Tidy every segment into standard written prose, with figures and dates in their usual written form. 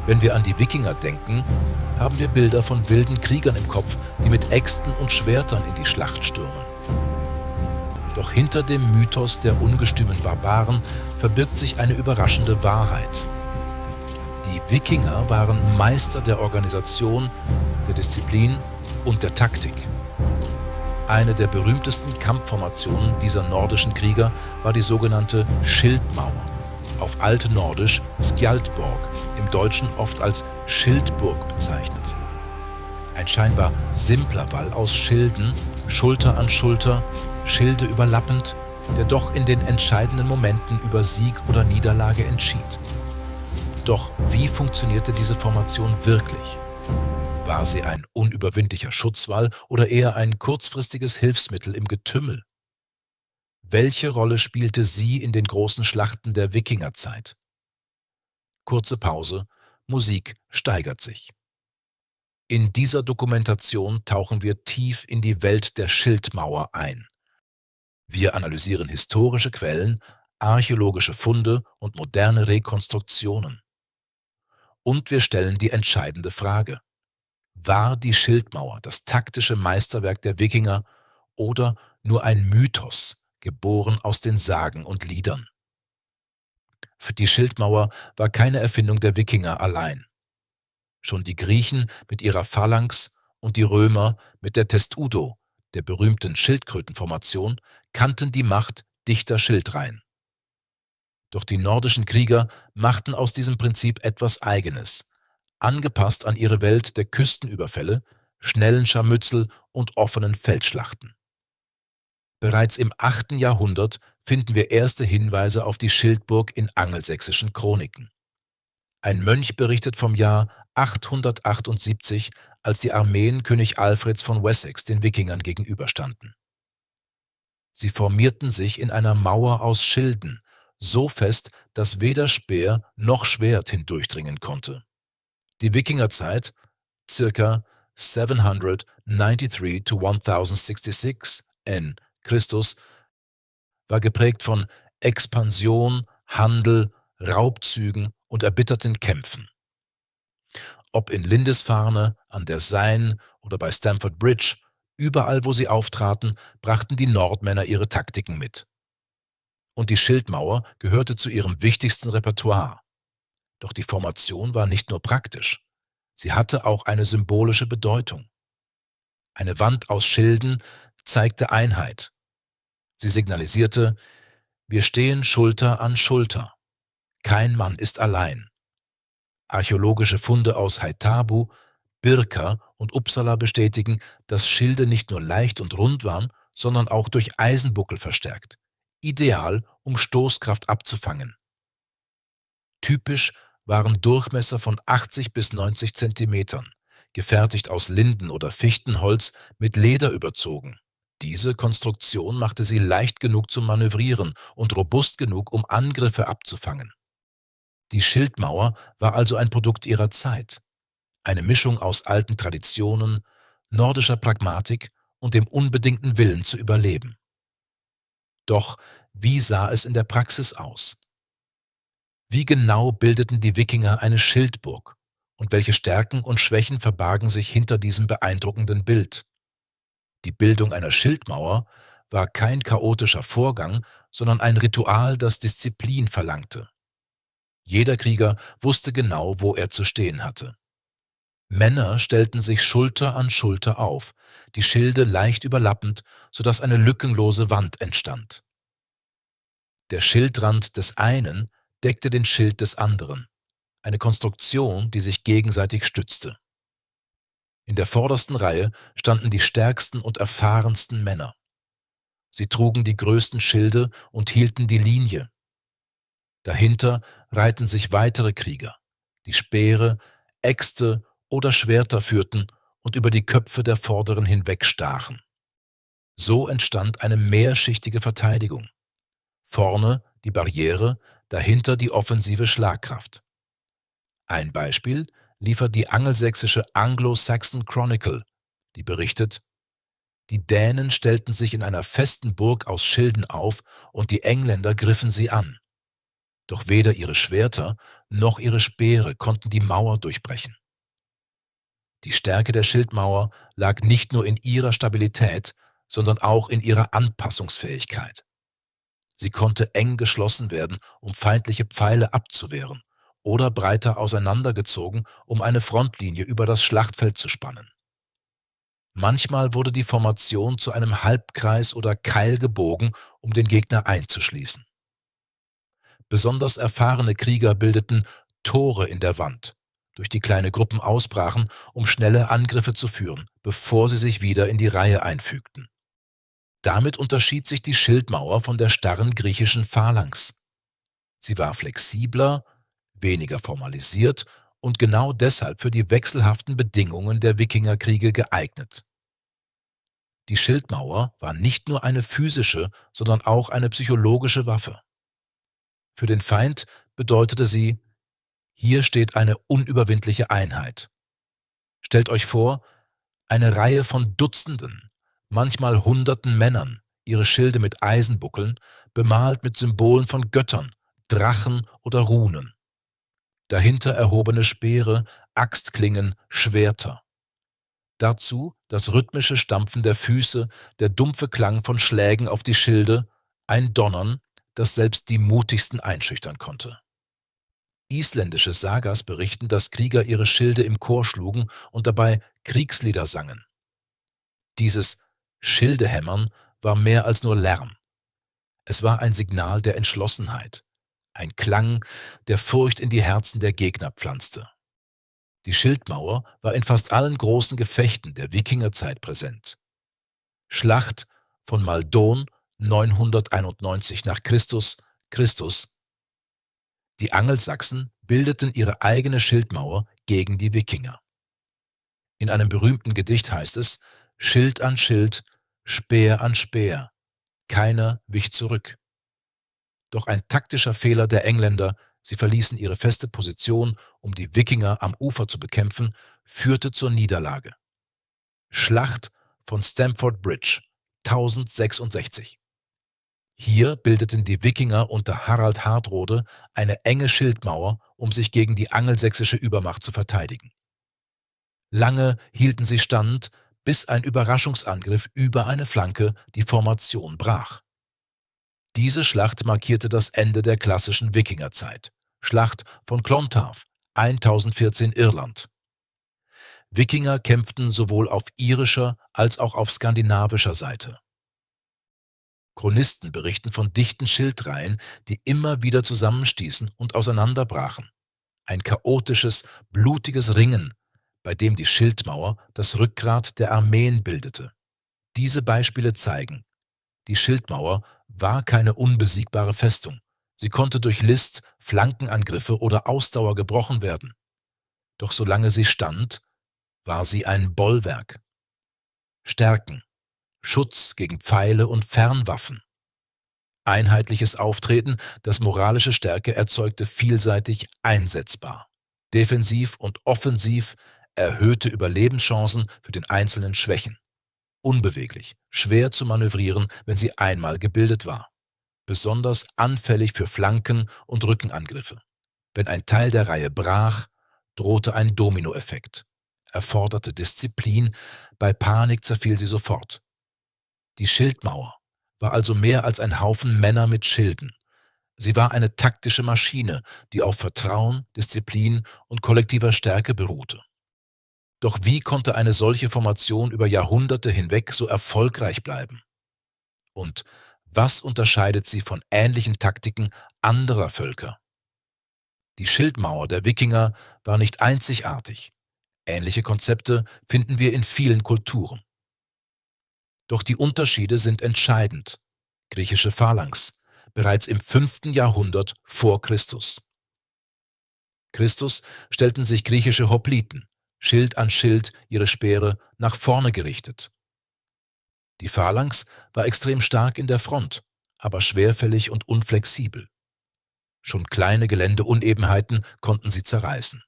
Wenn wir an die Wikinger denken, haben wir Bilder von wilden Kriegern im Kopf, die mit Äxten und Schwertern in die Schlacht stürmen. Doch hinter dem Mythos der ungestümen Barbaren verbirgt sich eine überraschende Wahrheit. Die Wikinger waren Meister der Organisation, der Disziplin und der Taktik. Eine der berühmtesten Kampfformationen dieser nordischen Krieger war die sogenannte Schildmauer, auf Altnordisch Skjaldborg, im Deutschen oft als Schildburg bezeichnet. Ein scheinbar simpler Wall aus Schilden, Schulter an Schulter, Schilde überlappend, der doch in den entscheidenden Momenten über Sieg oder Niederlage entschied. Doch wie funktionierte diese Formation wirklich? War sie ein unüberwindlicher Schutzwall oder eher ein kurzfristiges Hilfsmittel im Getümmel? Welche Rolle spielte sie in den großen Schlachten der Wikingerzeit? Kurze Pause, Musik steigert sich. In dieser Dokumentation tauchen wir tief in die Welt der Schildmauer ein. Wir analysieren historische Quellen, archäologische Funde und moderne Rekonstruktionen. Und wir stellen die entscheidende Frage: War die Schildmauer das taktische Meisterwerk der Wikinger oder nur ein Mythos, geboren aus den Sagen und Liedern? Für die Schildmauer war keine Erfindung der Wikinger allein. Schon die Griechen mit ihrer Phalanx und die Römer mit der Testudo, der berühmten Schildkrötenformation, kannten die Macht dichter Schildreihen. Doch die nordischen Krieger machten aus diesem Prinzip etwas Eigenes, angepasst an ihre Welt der Küstenüberfälle, schnellen Scharmützel und offenen Feldschlachten. Bereits im 8. Jahrhundert finden wir erste Hinweise auf die Schildburg in angelsächsischen Chroniken. Ein Mönch berichtet vom Jahr 878, als die Armeen König Alfreds von Wessex den Wikingern gegenüberstanden. Sie formierten sich in einer Mauer aus Schilden, so fest, dass weder Speer noch Schwert hindurchdringen konnte. Die Wikingerzeit, circa 793 to 1066 n. Christus, war geprägt von Expansion, Handel, Raubzügen und erbitterten Kämpfen. Ob in Lindisfarne, an der Seine oder bei Stamford Bridge, überall wo sie auftraten, brachten die Nordmänner ihre Taktiken mit. Und die Schildmauer gehörte zu ihrem wichtigsten Repertoire. Doch die Formation war nicht nur praktisch, sie hatte auch eine symbolische Bedeutung. Eine Wand aus Schilden zeigte Einheit. Sie signalisierte: Wir stehen Schulter an Schulter. Kein Mann ist allein. Archäologische Funde aus Haithabu, Birka und Uppsala bestätigen, dass Schilde nicht nur leicht und rund waren, sondern auch durch Eisenbuckel verstärkt. Ideal, um Stoßkraft abzufangen. Typisch waren Durchmesser von 80 bis 90 Zentimetern, gefertigt aus Linden- oder Fichtenholz, mit Leder überzogen. Diese Konstruktion machte sie leicht genug zum Manövrieren und robust genug, um Angriffe abzufangen. Die Schildmauer war also ein Produkt ihrer Zeit, eine Mischung aus alten Traditionen, nordischer Pragmatik und dem unbedingten Willen zu überleben. Doch wie sah es in der Praxis aus? Wie genau bildeten die Wikinger eine Schildburg und welche Stärken und Schwächen verbargen sich hinter diesem beeindruckenden Bild? Die Bildung einer Schildmauer war kein chaotischer Vorgang, sondern ein Ritual, das Disziplin verlangte. Jeder Krieger wusste genau, wo er zu stehen hatte. Männer stellten sich Schulter an Schulter auf, die Schilde leicht überlappend, sodass eine lückenlose Wand entstand. Der Schildrand des einen deckte den Schild des anderen, eine Konstruktion, die sich gegenseitig stützte. In der vordersten Reihe standen die stärksten und erfahrensten Männer. Sie trugen die größten Schilde und hielten die Linie. Dahinter reihten sich weitere Krieger, die Speere, Äxte oder Schwerter führten und über die Köpfe der Vorderen hinweg stachen. So entstand eine mehrschichtige Verteidigung. Vorne die Barriere, dahinter die offensive Schlagkraft. Ein Beispiel liefert die angelsächsische Anglo-Saxon Chronicle, die berichtet: Die Dänen stellten sich in einer festen Burg aus Schilden auf und die Engländer griffen sie an. Doch weder ihre Schwerter noch ihre Speere konnten die Mauer durchbrechen. Die Stärke der Schildmauer lag nicht nur in ihrer Stabilität, sondern auch in ihrer Anpassungsfähigkeit. Sie konnte eng geschlossen werden, um feindliche Pfeile abzuwehren, oder breiter auseinandergezogen, um eine Frontlinie über das Schlachtfeld zu spannen. Manchmal wurde die Formation zu einem Halbkreis oder Keil gebogen, um den Gegner einzuschließen. Besonders erfahrene Krieger bildeten Tore in der Wand, durch die kleine Gruppen ausbrachen, um schnelle Angriffe zu führen, bevor sie sich wieder in die Reihe einfügten. Damit unterschied sich die Schildmauer von der starren griechischen Phalanx. Sie war flexibler, weniger formalisiert und genau deshalb für die wechselhaften Bedingungen der Wikingerkriege geeignet. Die Schildmauer war nicht nur eine physische, sondern auch eine psychologische Waffe. Für den Feind bedeutete sie: Hier steht eine unüberwindliche Einheit. Stellt euch vor, eine Reihe von Dutzenden, manchmal Hunderten Männern, ihre Schilde mit Eisenbuckeln, bemalt mit Symbolen von Göttern, Drachen oder Runen. Dahinter erhobene Speere, Axtklingen, Schwerter. Dazu das rhythmische Stampfen der Füße, der dumpfe Klang von Schlägen auf die Schilde, ein Donnern, das selbst die mutigsten einschüchtern konnte. Isländische Sagas berichten, dass Krieger ihre Schilde im Chor schlugen und dabei Kriegslieder sangen. Dieses Schildehämmern war mehr als nur Lärm. Es war ein Signal der Entschlossenheit, ein Klang, der Furcht in die Herzen der Gegner pflanzte. Die Schildmauer war in fast allen großen Gefechten der Wikingerzeit präsent. Schlacht von Maldon 991 nach Christus. Die Angelsachsen bildeten ihre eigene Schildmauer gegen die Wikinger. In einem berühmten Gedicht heißt es: Schild an Schild, Speer an Speer, keiner wich zurück. Doch ein taktischer Fehler der Engländer, sie verließen ihre feste Position, um die Wikinger am Ufer zu bekämpfen, führte zur Niederlage. Schlacht von Stamford Bridge 1066. Hier bildeten die Wikinger unter Harald Hardrade eine enge Schildmauer, um sich gegen die angelsächsische Übermacht zu verteidigen. Lange hielten sie stand, bis ein Überraschungsangriff über eine Flanke die Formation brach. Diese Schlacht markierte das Ende der klassischen Wikingerzeit. Schlacht von Clontarf, 1014 Irland. Wikinger kämpften sowohl auf irischer als auch auf skandinavischer Seite. Chronisten berichten von dichten Schildreihen, die immer wieder zusammenstießen und auseinanderbrachen. Ein chaotisches, blutiges Ringen, bei dem die Schildmauer das Rückgrat der Armeen bildete. Diese Beispiele zeigen: Die Schildmauer war keine unbesiegbare Festung. Sie konnte durch List, Flankenangriffe oder Ausdauer gebrochen werden. Doch solange sie stand, war sie ein Bollwerk. Stärken: Schutz gegen Pfeile und Fernwaffen. Einheitliches Auftreten, das moralische Stärke erzeugte, vielseitig einsetzbar. Defensiv und offensiv, erhöhte Überlebenschancen für den einzelnen Schwächen. Unbeweglich, schwer zu manövrieren, wenn sie einmal gebildet war. Besonders anfällig für Flanken- und Rückenangriffe. Wenn ein Teil der Reihe brach, drohte ein Dominoeffekt. Erforderte Disziplin, bei Panik zerfiel sie sofort. Die Schildmauer war also mehr als ein Haufen Männer mit Schilden. Sie war eine taktische Maschine, die auf Vertrauen, Disziplin und kollektiver Stärke beruhte. Doch wie konnte eine solche Formation über Jahrhunderte hinweg so erfolgreich bleiben? Und was unterscheidet sie von ähnlichen Taktiken anderer Völker? Die Schildmauer der Wikinger war nicht einzigartig. Ähnliche Konzepte finden wir in vielen Kulturen. Doch die Unterschiede sind entscheidend. Griechische Phalanx, bereits im 5. Jahrhundert vor Christus. Christus stellten sich griechische Hopliten, Schild an Schild, ihre Speere nach vorne gerichtet. Die Phalanx war extrem stark in der Front, aber schwerfällig und unflexibel. Schon kleine Geländeunebenheiten konnten sie zerreißen.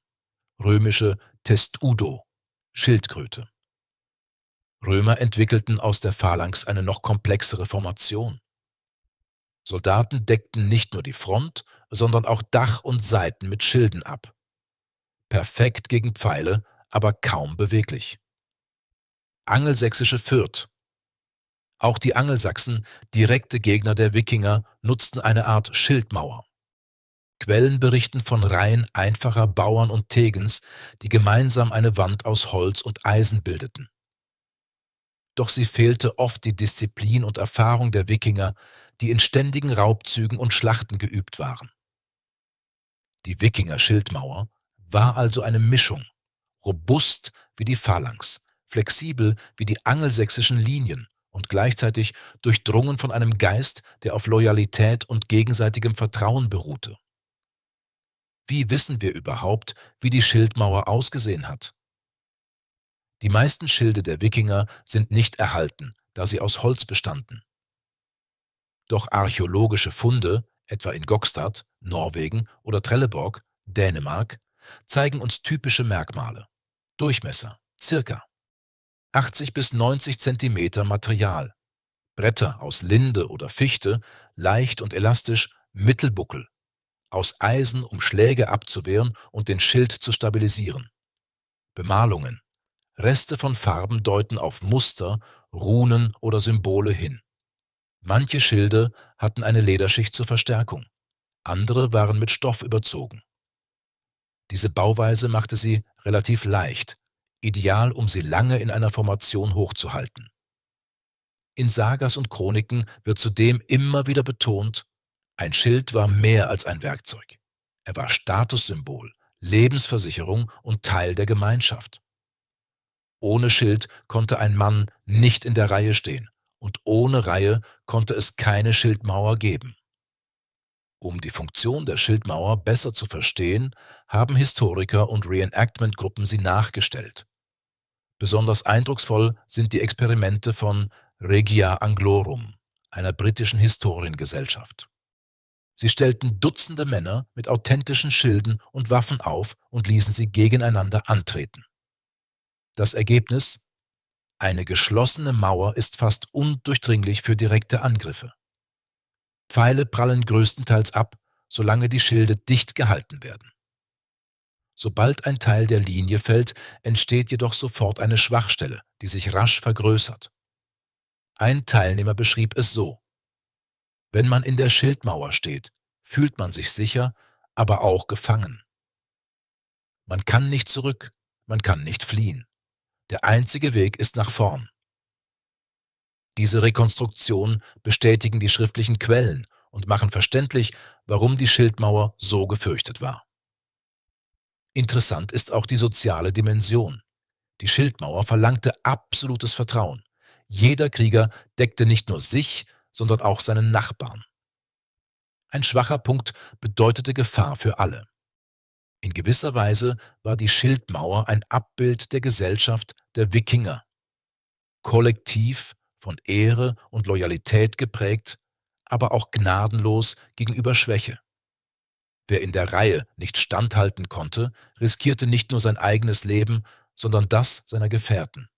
Römische Testudo, Schildkröte. Römer entwickelten aus der Phalanx eine noch komplexere Formation. Soldaten deckten nicht nur die Front, sondern auch Dach und Seiten mit Schilden ab. Perfekt gegen Pfeile, aber kaum beweglich. Angelsächsische Fürth. Auch die Angelsachsen, direkte Gegner der Wikinger, nutzten eine Art Schildmauer. Quellen berichten von Reihen einfacher Bauern und Tegens, die gemeinsam eine Wand aus Holz und Eisen bildeten. Doch sie fehlte oft die Disziplin und Erfahrung der Wikinger, die in ständigen Raubzügen und Schlachten geübt waren. Die Wikinger-Schildmauer war also eine Mischung, robust wie die Phalanx, flexibel wie die angelsächsischen Linien und gleichzeitig durchdrungen von einem Geist, der auf Loyalität und gegenseitigem Vertrauen beruhte. Wie wissen wir überhaupt, wie die Schildmauer ausgesehen hat? Die meisten Schilde der Wikinger sind nicht erhalten, da sie aus Holz bestanden. Doch archäologische Funde, etwa in Gokstad, Norwegen oder Trelleborg, Dänemark, zeigen uns typische Merkmale. Durchmesser circa 80 bis 90 Zentimeter Material. Bretter aus Linde oder Fichte, leicht und elastisch, Mittelbuckel. Aus Eisen, um Schläge abzuwehren und den Schild zu stabilisieren. Bemalungen. Reste von Farben deuten auf Muster, Runen oder Symbole hin. Manche Schilde hatten eine Lederschicht zur Verstärkung, andere waren mit Stoff überzogen. Diese Bauweise machte sie relativ leicht, ideal, um sie lange in einer Formation hochzuhalten. In Sagas und Chroniken wird zudem immer wieder betont, ein Schild war mehr als ein Werkzeug. Er war Statussymbol, Lebensversicherung und Teil der Gemeinschaft. Ohne Schild konnte ein Mann nicht in der Reihe stehen und ohne Reihe konnte es keine Schildmauer geben. Um die Funktion der Schildmauer besser zu verstehen, haben Historiker und Reenactment-Gruppen sie nachgestellt. Besonders eindrucksvoll sind die Experimente von Regia Anglorum, einer britischen Historiengesellschaft. Sie stellten Dutzende Männer mit authentischen Schilden und Waffen auf und ließen sie gegeneinander antreten. Das Ergebnis? Eine geschlossene Mauer ist fast undurchdringlich für direkte Angriffe. Pfeile prallen größtenteils ab, solange die Schilde dicht gehalten werden. Sobald ein Teil der Linie fällt, entsteht jedoch sofort eine Schwachstelle, die sich rasch vergrößert. Ein Teilnehmer beschrieb es so: Wenn man in der Schildmauer steht, fühlt man sich sicher, aber auch gefangen. Man kann nicht zurück, man kann nicht fliehen. Der einzige Weg ist nach vorn. Diese Rekonstruktionen bestätigen die schriftlichen Quellen und machen verständlich, warum die Schildmauer so gefürchtet war. Interessant ist auch die soziale Dimension. Die Schildmauer verlangte absolutes Vertrauen. Jeder Krieger deckte nicht nur sich, sondern auch seinen Nachbarn. Ein schwacher Punkt bedeutete Gefahr für alle. In gewisser Weise war die Schildmauer ein Abbild der Gesellschaft der Wikinger. Kollektiv, von Ehre und Loyalität geprägt, aber auch gnadenlos gegenüber Schwäche. Wer in der Reihe nicht standhalten konnte, riskierte nicht nur sein eigenes Leben, sondern das seiner Gefährten.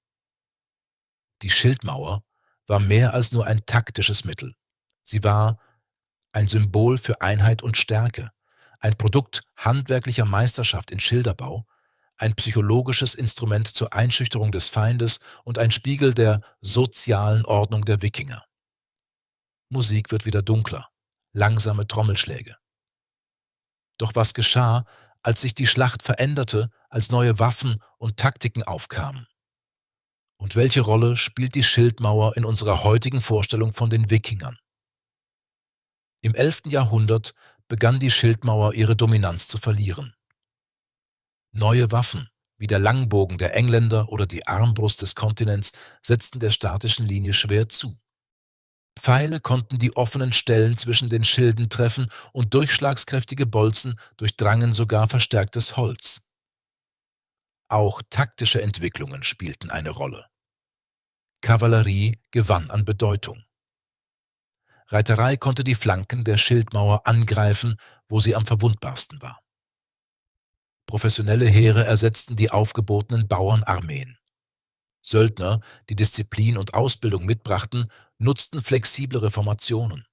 Die Schildmauer war mehr als nur ein taktisches Mittel. Sie war ein Symbol für Einheit und Stärke, ein Produkt handwerklicher Meisterschaft in Schilderbau, ein psychologisches Instrument zur Einschüchterung des Feindes und ein Spiegel der sozialen Ordnung der Wikinger. Musik wird wieder dunkler, langsame Trommelschläge. Doch was geschah, als sich die Schlacht veränderte, als neue Waffen und Taktiken aufkamen? Und welche Rolle spielt die Schildmauer in unserer heutigen Vorstellung von den Wikingern? Im 11. Jahrhundert begann die Schildmauer ihre Dominanz zu verlieren. Neue Waffen, wie der Langbogen der Engländer oder die Armbrust des Kontinents, setzten der statischen Linie schwer zu. Pfeile konnten die offenen Stellen zwischen den Schilden treffen und durchschlagskräftige Bolzen durchdrangen sogar verstärktes Holz. Auch taktische Entwicklungen spielten eine Rolle. Kavallerie gewann an Bedeutung. Reiterei konnte die Flanken der Schildmauer angreifen, wo sie am verwundbarsten war. Professionelle Heere ersetzten die aufgebotenen Bauernarmeen. Söldner, die Disziplin und Ausbildung mitbrachten, nutzten flexiblere Formationen.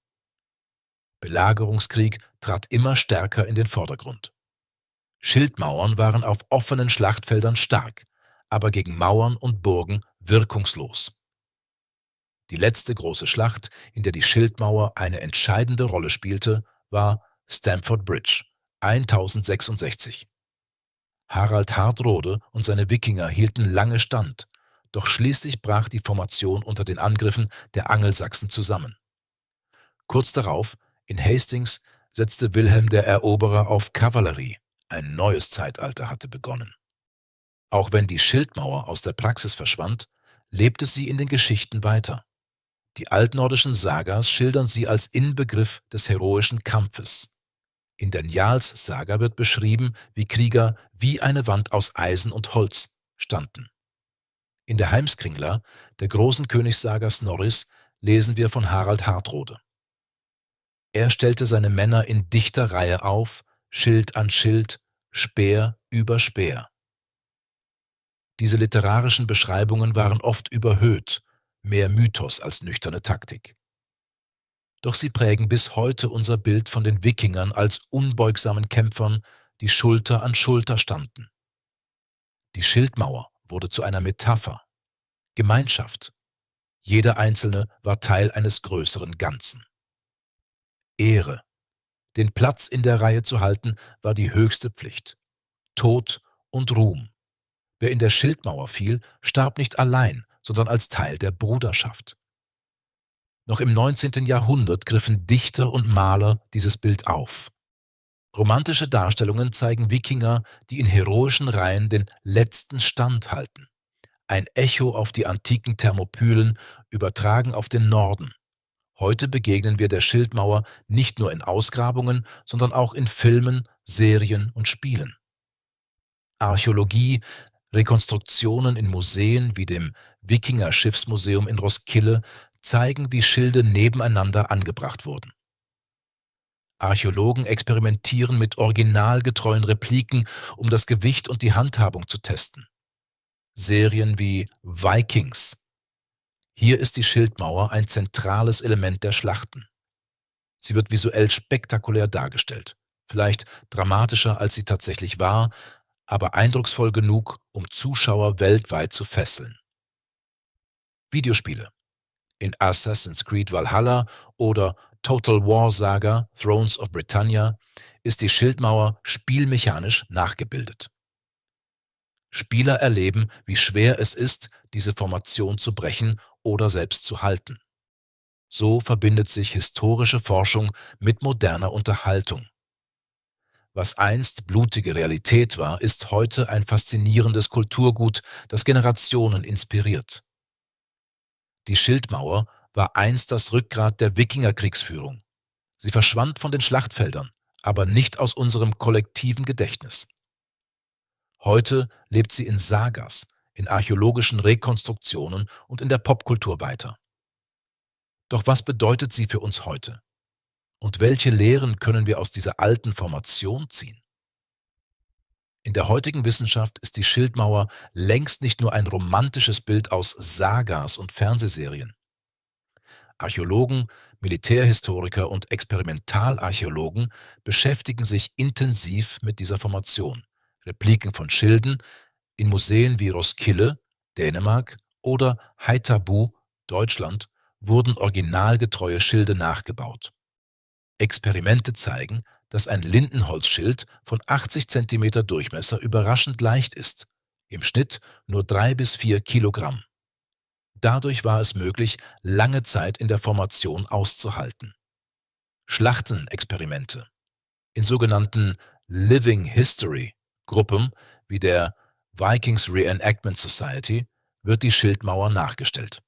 Belagerungskrieg trat immer stärker in den Vordergrund. Schildmauern waren auf offenen Schlachtfeldern stark, aber gegen Mauern und Burgen wirkungslos. Die letzte große Schlacht, in der die Schildmauer eine entscheidende Rolle spielte, war Stamford Bridge 1066. Harald Hardrade und seine Wikinger hielten lange stand, doch schließlich brach die Formation unter den Angriffen der Angelsachsen zusammen. Kurz darauf, in Hastings, setzte Wilhelm der Eroberer auf Kavallerie. Ein neues Zeitalter hatte begonnen. Auch wenn die Schildmauer aus der Praxis verschwand, lebte sie in den Geschichten weiter. Die altnordischen Sagas schildern sie als Inbegriff des heroischen Kampfes. In der Njals-Saga wird beschrieben, wie Krieger wie eine Wand aus Eisen und Holz standen. In der Heimskringla, der großen Königssaga Snorris, lesen wir von Harald Hardrade. Er stellte seine Männer in dichter Reihe auf, Schild an Schild, Speer über Speer. Diese literarischen Beschreibungen waren oft überhöht, mehr Mythos als nüchterne Taktik. Doch sie prägen bis heute unser Bild von den Wikingern als unbeugsamen Kämpfern, die Schulter an Schulter standen. Die Schildmauer wurde zu einer Metapher, Gemeinschaft. Jeder Einzelne war Teil eines größeren Ganzen. Ehre. Den Platz in der Reihe zu halten, war die höchste Pflicht. Tod und Ruhm. Wer in der Schildmauer fiel, starb nicht allein, sondern als Teil der Bruderschaft. Noch im 19. Jahrhundert griffen Dichter und Maler dieses Bild auf. Romantische Darstellungen zeigen Wikinger, die in heroischen Reihen den letzten Stand halten. Ein Echo auf die antiken Thermopylen, übertragen auf den Norden. Heute begegnen wir der Schildmauer nicht nur in Ausgrabungen, sondern auch in Filmen, Serien und Spielen. Archäologie, Rekonstruktionen in Museen wie dem Wikinger-Schiffsmuseum in Roskilde zeigen, wie Schilde nebeneinander angebracht wurden. Archäologen experimentieren mit originalgetreuen Repliken, um das Gewicht und die Handhabung zu testen. Serien wie Vikings. Hier ist die Schildmauer ein zentrales Element der Schlachten. Sie wird visuell spektakulär dargestellt, vielleicht dramatischer als sie tatsächlich war, aber eindrucksvoll genug, um Zuschauer weltweit zu fesseln. Videospiele. In Assassin's Creed Valhalla oder Total War Saga Thrones of Britannia ist die Schildmauer spielmechanisch nachgebildet. Spieler erleben, wie schwer es ist, diese Formation zu brechen oder selbst zu halten. So verbindet sich historische Forschung mit moderner Unterhaltung. Was einst blutige Realität war, ist heute ein faszinierendes Kulturgut, das Generationen inspiriert. Die Schildmauer war einst das Rückgrat der Wikingerkriegsführung. Sie verschwand von den Schlachtfeldern, aber nicht aus unserem kollektiven Gedächtnis. Heute lebt sie in Sagas, in archäologischen Rekonstruktionen und in der Popkultur weiter. Doch was bedeutet sie für uns heute? Und welche Lehren können wir aus dieser alten Formation ziehen? In der heutigen Wissenschaft ist die Schildmauer längst nicht nur ein romantisches Bild aus Sagas und Fernsehserien. Archäologen, Militärhistoriker und Experimentalarchäologen beschäftigen sich intensiv mit dieser Formation. Repliken von Schilden in Museen wie Roskilde, Dänemark oder Haithabu, Deutschland, wurden originalgetreue Schilde nachgebaut. Experimente zeigen, dass ein Lindenholzschild von 80 cm Durchmesser überraschend leicht ist, im Schnitt nur 3 bis 4 Kilogramm. Dadurch war es möglich, lange Zeit in der Formation auszuhalten. Schlachtenexperimente. In sogenannten Living History Gruppen wie der Vikings Reenactment Society wird die Schildmauer nachgestellt.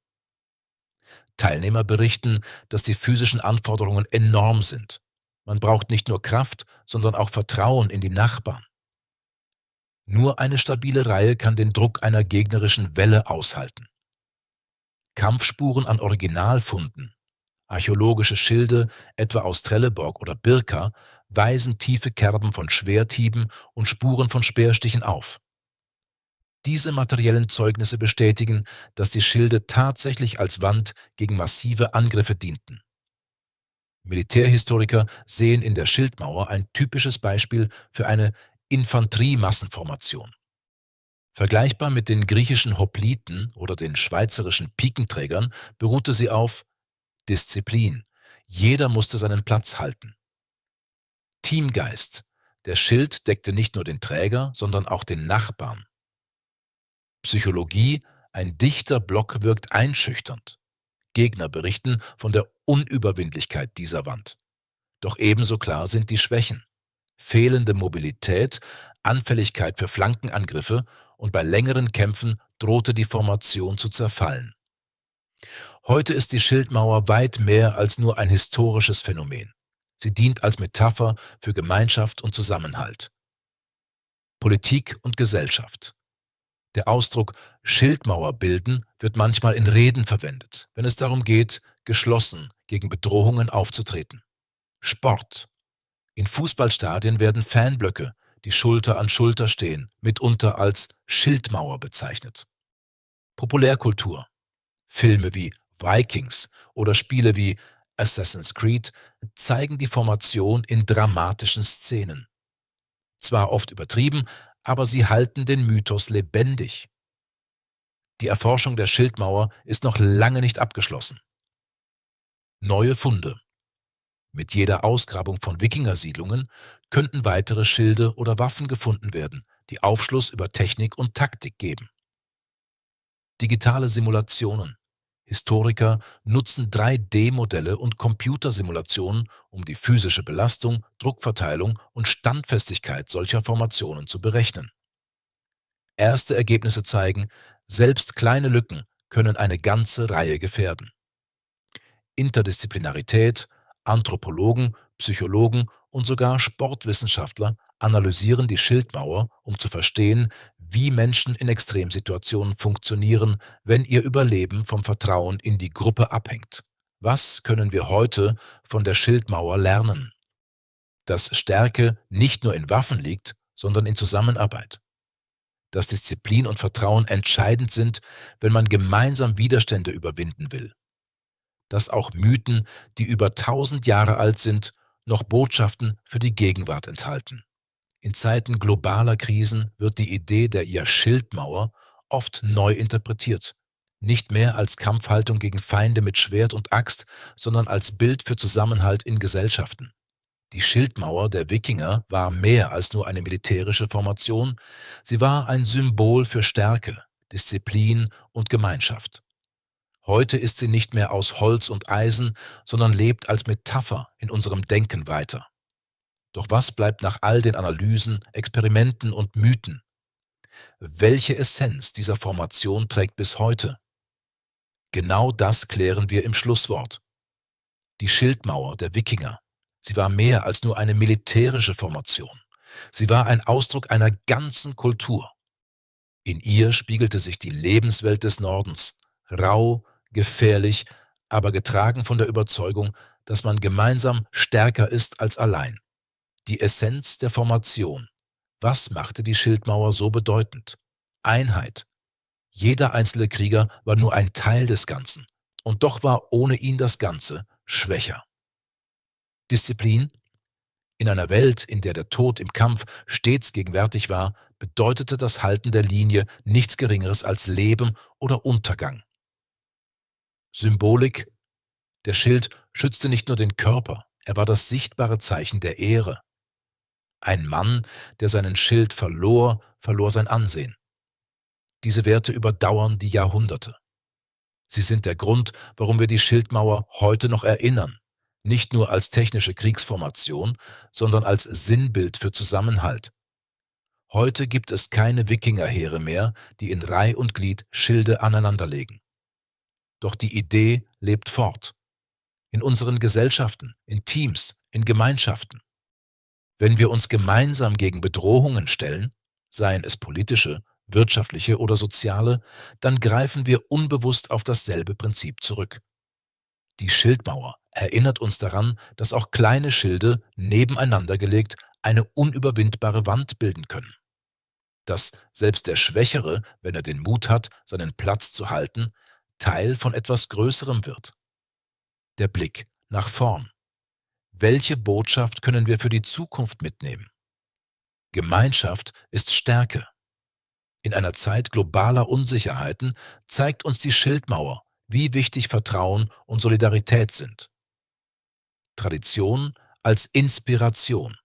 Teilnehmer berichten, dass die physischen Anforderungen enorm sind. Man braucht nicht nur Kraft, sondern auch Vertrauen in die Nachbarn. Nur eine stabile Reihe kann den Druck einer gegnerischen Welle aushalten. Kampfspuren an Originalfunden, archäologische Schilde, etwa aus Trelleborg oder Birka, weisen tiefe Kerben von Schwerthieben und Spuren von Speerstichen auf. Diese materiellen Zeugnisse bestätigen, dass die Schilde tatsächlich als Wand gegen massive Angriffe dienten. Militärhistoriker sehen in der Schildmauer ein typisches Beispiel für eine Infanteriemassenformation. Vergleichbar mit den griechischen Hopliten oder den schweizerischen Pikenträgern beruhte sie auf Disziplin. Jeder musste seinen Platz halten. Teamgeist. Der Schild deckte nicht nur den Träger, sondern auch den Nachbarn. Psychologie. Ein dichter Block wirkt einschüchternd. Gegner berichten von der Unüberwindlichkeit dieser Wand. Doch ebenso klar sind die Schwächen. Fehlende Mobilität, Anfälligkeit für Flankenangriffe und bei längeren Kämpfen drohte die Formation zu zerfallen. Heute ist die Schildmauer weit mehr als nur ein historisches Phänomen. Sie dient als Metapher für Gemeinschaft und Zusammenhalt. Politik und Gesellschaft. Der Ausdruck Schildmauer bilden wird manchmal in Reden verwendet, wenn es darum geht, geschlossen gegen Bedrohungen aufzutreten. Sport. In Fußballstadien werden Fanblöcke, die Schulter an Schulter stehen, mitunter als Schildmauer bezeichnet. Populärkultur. Filme wie Vikings oder Spiele wie Assassin's Creed zeigen die Formation in dramatischen Szenen. Zwar oft übertrieben, aber sie halten den Mythos lebendig. Die Erforschung der Schildmauer ist noch lange nicht abgeschlossen. Neue Funde. Mit jeder Ausgrabung von Wikingersiedlungen könnten weitere Schilde oder Waffen gefunden werden, die Aufschluss über Technik und Taktik geben. Digitale Simulationen. Historiker nutzen 3D-Modelle und Computersimulationen, um die physische Belastung, Druckverteilung und Standfestigkeit solcher Formationen zu berechnen. Erste Ergebnisse zeigen, selbst kleine Lücken können eine ganze Reihe gefährden. Interdisziplinarität, Anthropologen, Psychologen und sogar Sportwissenschaftler analysieren die Schildmauer, um zu verstehen, wie Menschen in Extremsituationen funktionieren, wenn ihr Überleben vom Vertrauen in die Gruppe abhängt. Was können wir heute von der Schildmauer lernen? Dass Stärke nicht nur in Waffen liegt, sondern in Zusammenarbeit. Dass Disziplin und Vertrauen entscheidend sind, wenn man gemeinsam Widerstände überwinden will. Dass auch Mythen, die über 1000 Jahre alt sind, noch Botschaften für die Gegenwart enthalten. In Zeiten globaler Krisen wird die Idee der Schildmauer oft neu interpretiert. Nicht mehr als Kampfhaltung gegen Feinde mit Schwert und Axt, sondern als Bild für Zusammenhalt in Gesellschaften. Die Schildmauer der Wikinger war mehr als nur eine militärische Formation, sie war ein Symbol für Stärke, Disziplin und Gemeinschaft. Heute ist sie nicht mehr aus Holz und Eisen, sondern lebt als Metapher in unserem Denken weiter. Doch was bleibt nach all den Analysen, Experimenten und Mythen? Welche Essenz dieser Formation trägt bis heute? Genau das klären wir im Schlusswort. Die Schildmauer der Wikinger. Sie war mehr als nur eine militärische Formation. Sie war ein Ausdruck einer ganzen Kultur. In ihr spiegelte sich die Lebenswelt des Nordens, rau, gefährlich, aber getragen von der Überzeugung, dass man gemeinsam stärker ist als allein. Die Essenz der Formation. Was machte die Schildmauer so bedeutend? Einheit. Jeder einzelne Krieger war nur ein Teil des Ganzen, und doch war ohne ihn das Ganze schwächer. Disziplin. In einer Welt, in der der Tod im Kampf stets gegenwärtig war, bedeutete das Halten der Linie nichts Geringeres als Leben oder Untergang. Symbolik. Der Schild schützte nicht nur den Körper, er war das sichtbare Zeichen der Ehre. Ein Mann, der seinen Schild verlor, verlor sein Ansehen. Diese Werte überdauern die Jahrhunderte. Sie sind der Grund, warum wir die Schildmauer heute noch erinnern, nicht nur als technische Kriegsformation, sondern als Sinnbild für Zusammenhalt. Heute gibt es keine Wikingerheere mehr, die in Reih und Glied Schilde aneinanderlegen. Doch die Idee lebt fort. In unseren Gesellschaften, in Teams, in Gemeinschaften. Wenn wir uns gemeinsam gegen Bedrohungen stellen, seien es politische, wirtschaftliche oder soziale, dann greifen wir unbewusst auf dasselbe Prinzip zurück. Die Schildmauer erinnert uns daran, dass auch kleine Schilde nebeneinander gelegt eine unüberwindbare Wand bilden können. Dass selbst der Schwächere, wenn er den Mut hat, seinen Platz zu halten, Teil von etwas Größerem wird. Der Blick nach vorn. Welche Botschaft können wir für die Zukunft mitnehmen? Gemeinschaft ist Stärke. In einer Zeit globaler Unsicherheiten zeigt uns die Schildmauer, wie wichtig Vertrauen und Solidarität sind. Tradition als Inspiration.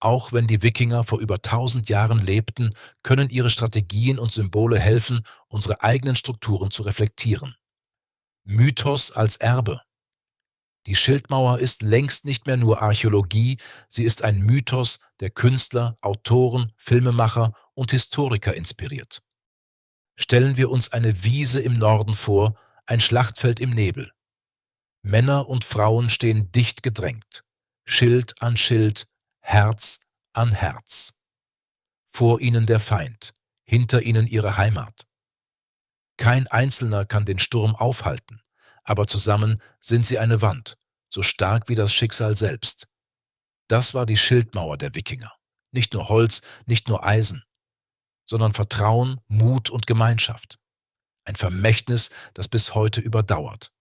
Auch wenn die Wikinger vor über 1000 Jahren lebten, können ihre Strategien und Symbole helfen, unsere eigenen Strukturen zu reflektieren. Mythos als Erbe. Die Schildmauer ist längst nicht mehr nur Archäologie, sie ist ein Mythos, der Künstler, Autoren, Filmemacher und Historiker inspiriert. Stellen wir uns eine Wiese im Norden vor, ein Schlachtfeld im Nebel. Männer und Frauen stehen dicht gedrängt, Schild an Schild, Herz an Herz. Vor ihnen der Feind, hinter ihnen ihre Heimat. Kein Einzelner kann den Sturm aufhalten, aber zusammen sind sie eine Wand, so stark wie das Schicksal selbst. Das war die Schildmauer der Wikinger. Nicht nur Holz, nicht nur Eisen, sondern Vertrauen, Mut und Gemeinschaft. Ein Vermächtnis, das bis heute überdauert.